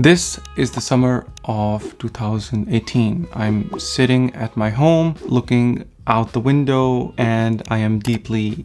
This is the summer of 2018. I'm sitting at my home looking out the window and I am deeply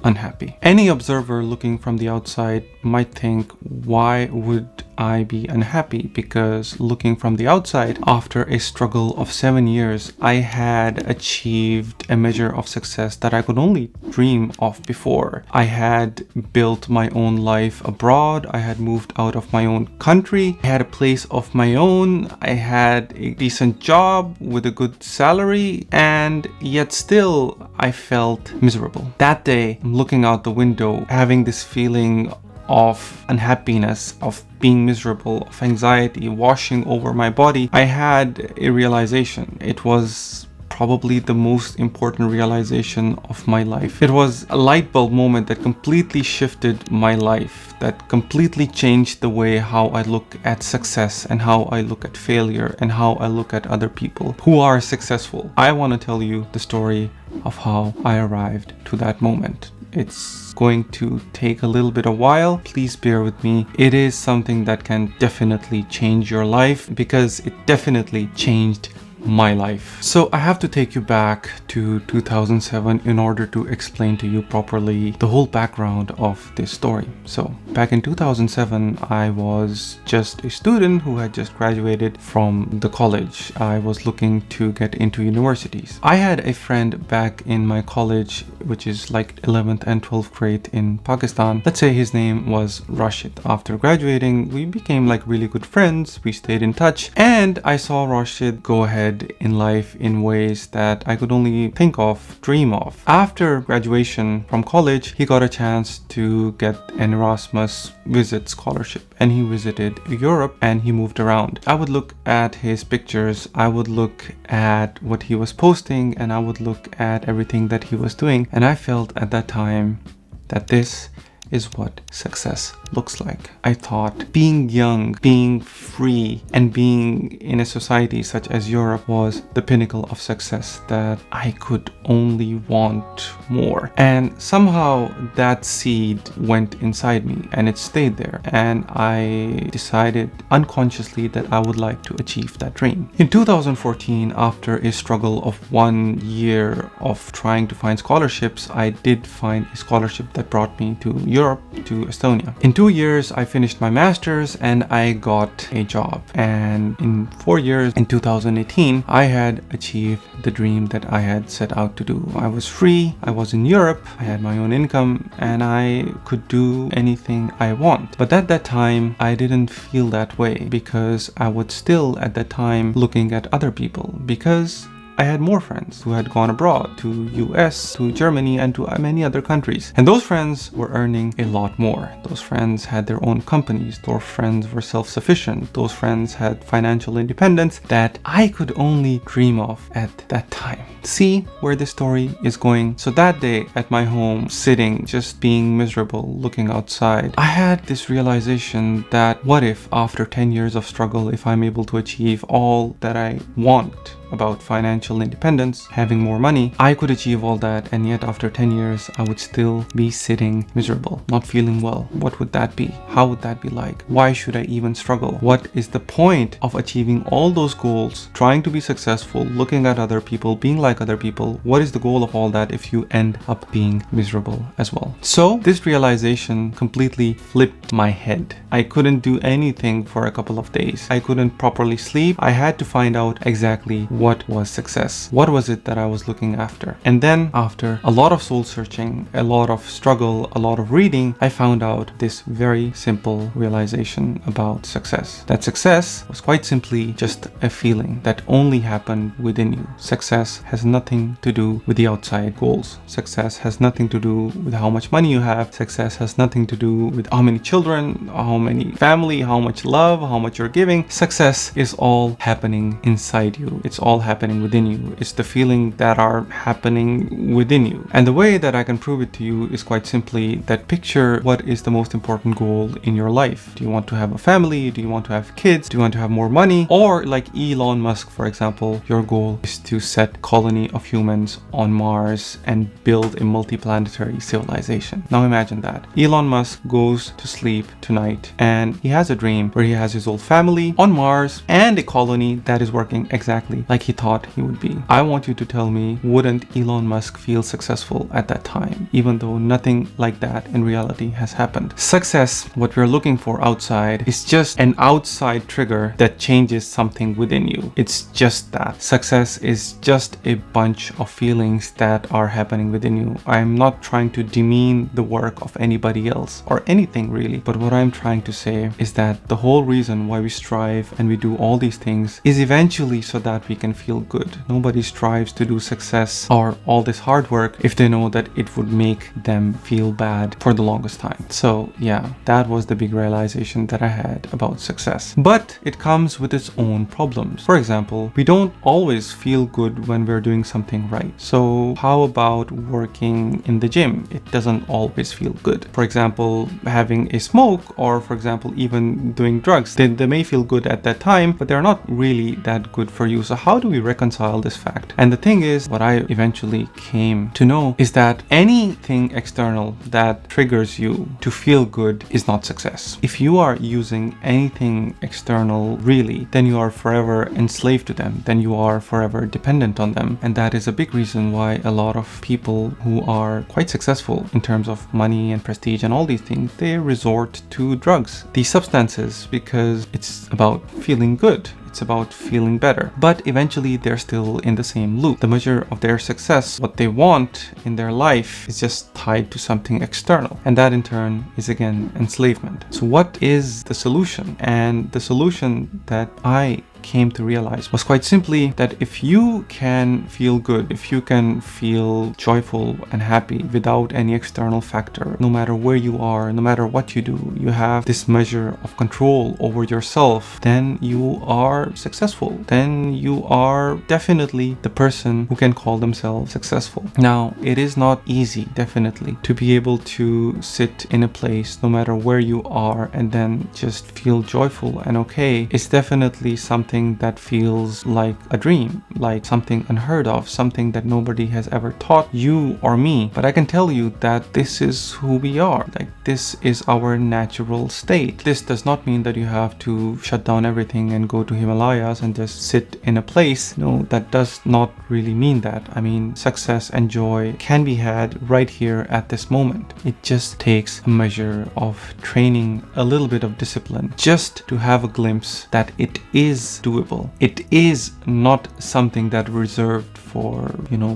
unhappy. Any observer looking from the outside might think, why would I be unhappy? Because looking from the outside, after a struggle of 7 years, I had achieved a measure of success that I could only dream of before. I had built my own life abroad. I had moved out of my own country. I had a place of my own. I had a decent job with a good salary, and yet still I felt miserable. That day, I'm looking out the window, having this feeling of unhappiness, of being miserable, of anxiety washing over my body. I had a realization. It was probably the most important realization of my life. It was a light bulb moment that completely shifted my life, that completely changed the way how I look at success and how I look at failure and how I look at other people who are successful. I want to tell you the story of how I arrived to that moment. It's going to take a little bit of while. Please bear with me. It is something that can definitely change your life because it definitely changed my life. So I have to take you back to 2007 in order to explain to you properly the whole background of this story. So back in 2007, I was just a student who had just graduated from the college. I was looking to get into universities. I had a friend back in my college, which is like 11th and 12th grade in Pakistan. Let's say his name was Rashid. After graduating, we became like really good friends. We stayed in touch, and I saw Rashid go ahead in life in ways that I could only think of, dream of. After graduation from college, he got a chance to get an Erasmus visit scholarship, and he visited Europe and he moved around. I would look at his pictures, I would look at what he was posting, and I would look at everything that he was doing, and I felt at that time that this is what success looks like. I thought being young, being free, and being in a society such as Europe was the pinnacle of success, that I could only want more. And somehow that seed went inside me and it stayed there. And I decided unconsciously that I would like to achieve that dream. In 2014, after a struggle of 1 year of trying to find scholarships, I did find a scholarship that brought me to Europe, to Estonia. In 2 years, I finished my master's and I got a job. And in 4 years, in 2018, I had achieved the dream that I had set out to do. I was free, I was in Europe, I had my own income, and I could do anything I want. But at that time, I didn't feel that way because I was still at that time looking at other people, because I had more friends who had gone abroad to US, to Germany, and to many other countries. And those friends were earning a lot more. Those friends had their own companies. Those friends were self-sufficient. Those friends had financial independence that I could only dream of at that time. See where this story is going? So that day at my home, sitting, just being miserable, looking outside, I had this realization that what if after 10 years of struggle, if I'm able to achieve all that I want about financial independence, having more money, I could achieve all that, and yet after 10 years I would still be sitting miserable, not feeling well. What would that be? How would that be like? Why should I even struggle? What is the point of achieving all those goals, trying to be successful, looking at other people, being like other people? What is the goal of all that if you end up being miserable as well? So this realization completely flipped my head. I couldn't do anything for a couple of days. I couldn't properly sleep. I had to find out exactly what was success. What was it that I was looking after? And then after a lot of soul searching, a lot of struggle, a lot of reading, I found out this very simple realization about success. That success was quite simply just a feeling that only happened within you. Success has nothing to do with the outside goals. Success has nothing to do with how much money you have. Success has nothing to do with how many children, how many family, how much love, how much you're giving. Success is all happening inside you. It's all happening within you. It's the feeling that are happening within you. And the way that I can prove it to you is quite simply that picture what is the most important goal in your life. Do you want to have a family? Do you want to have kids? Do you want to have more money? Or like Elon Musk, for example, your goal is to set colony of humans on Mars and build a multi-planetary civilization. Now imagine that. Elon Musk goes to sleep tonight and he has a dream where he has his whole family on Mars and a colony that is working exactly like he thought he would be. I want you to tell me, wouldn't Elon Musk feel successful at that time, even though nothing like that in reality has happened? Success, what we're looking for outside, is just an outside trigger that changes something within you. It's just that. Success is just a bunch of feelings that are happening within you. I'm not trying to demean the work of anybody else or anything really, but what I'm trying to say is that the whole reason why we strive and we do all these things is eventually so that we can feel good. Nobody strives to do success or all this hard work if they know that it would make them feel bad for the longest time. So yeah, that was the big realization that I had about success. But it comes with its own problems. For example, we don't always feel good when we're doing something right. So how about working in the gym? It doesn't always feel good. For example, having a smoke, or for example, even doing drugs. They may feel good at that time, but they're not really that good for you. So how do we reconcile this fact? And the thing is, what I eventually came to know is that anything external that triggers you to feel good is not success. If you are using anything external really, then you are forever enslaved to them. Then you are forever dependent on them. And that is a big reason why a lot of people who are quite successful in terms of money and prestige and all these things, they resort to drugs, these substances, because it's about feeling good. It's about feeling better. But eventually they're still in the same loop. The measure of their success, what they want in their life, is just tied to something external. And that in turn is again enslavement. So what is the solution? And the solution that I came to realize was quite simply that if you can feel good, if you can feel joyful and happy without any external factor, no matter where you are, no matter what you do, you have this measure of control over yourself, then you are successful. Then you are definitely the person who can call themselves successful. Now, it is not easy, definitely, to be able to sit in a place no matter where you are and then just feel joyful and okay. It's definitely something that feels like a dream, like something unheard of, something that nobody has ever taught you or me. But I can tell you that this is who we are. Like, this is our natural state. This does not mean that you have to shut down everything and go to Himalayas and just sit in a place. No, that does not really mean that. I mean, success and joy can be had right here at this moment. It just takes a measure of training, a little bit of discipline, just to have a glimpse that it is doable. It is not something that reserved for,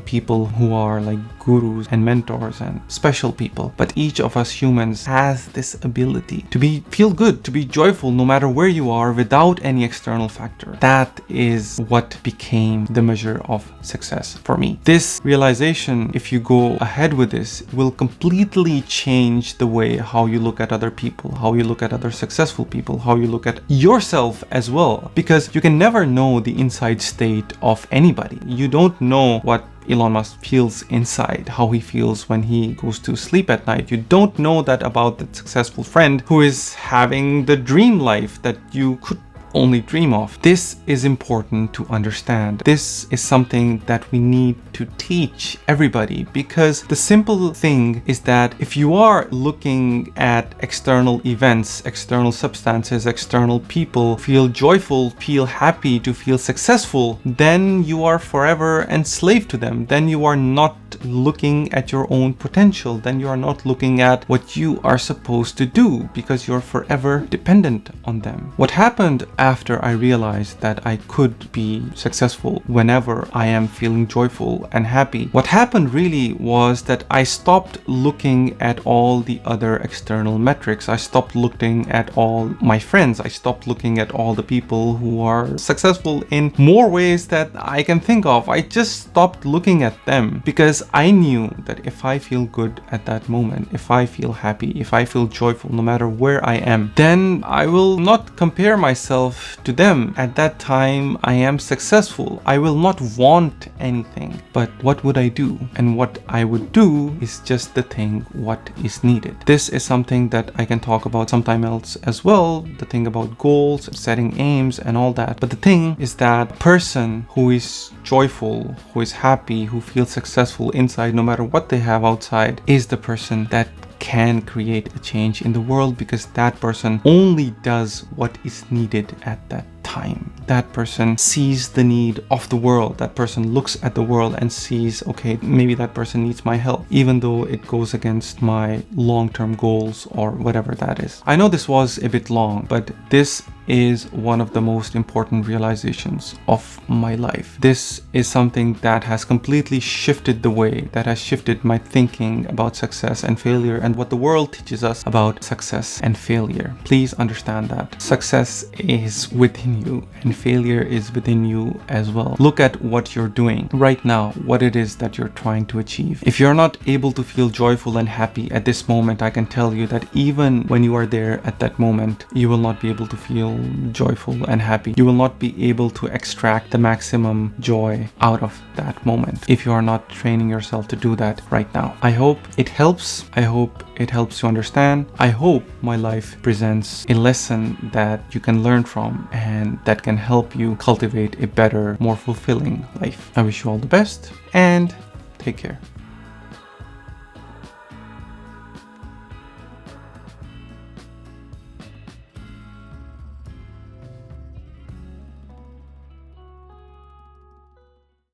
people who are like gurus and mentors and special people. But each of us humans has this ability to feel good, to be joyful no matter where you are without any external factor. That is what became the measure of success for me. This realization, if you go ahead with this, will completely change the way how you look at other people, how you look at other successful people, how you look at yourself as well. Because you can never know the inside state of anybody. You don't know what Elon Musk feels inside, how he feels when he goes to sleep at night. You don't know that about that successful friend who is having the dream life that you could only dream of. This is important to understand. This is something that we need to teach everybody, because the simple thing is that if you are looking at external events, external substances, external people, feel joyful, feel happy, to feel successful, then you are forever enslaved to them. Then you are not looking at your own potential. Then you are not looking at what you are supposed to do, because you're forever dependent on them. What happened after I realized that I could be successful whenever I am feeling joyful and happy, what happened really was that I stopped looking at all the other external metrics. I stopped looking at all my friends. I stopped looking at all the people who are successful in more ways that I can think of. I just stopped looking at them because I knew that if I feel good at that moment, if I feel happy, if I feel joyful, no matter where I am, then I will not compare myself to them. At that time, I am successful. I will not want anything. But what would I do? And what I would do is just the thing what is needed. This is something that I can talk about sometime else as well. The thing about goals, setting aims and all that. But the thing is that a person who is joyful, who is happy, who feels successful inside no matter what they have outside, is the person that can create a change in the world, because that person only does what is needed at that time. That person sees the need of the world. That person looks at the world and sees, okay, maybe that person needs my help, even though it goes against my long-term goals or whatever that is. I know this was a bit long, but this is one of the most important realizations of my life. This is something that has completely shifted the way, that has shifted my thinking about success and failure and what the world teaches us about success and failure. Please understand that success is within you and failure is within you as well. Look at what you're doing right now, what it is that you're trying to achieve. If you're not able to feel joyful and happy at this moment, I can tell you that even when you are there at that moment, you will not be able to feel joyful and happy. You will not be able to extract the maximum joy out of that moment if you are not training yourself to do that right now. I hope it helps. I hope it helps you understand. I hope my life presents a lesson that you can learn from and that can help you cultivate a better, more fulfilling life. I wish you all the best and take care.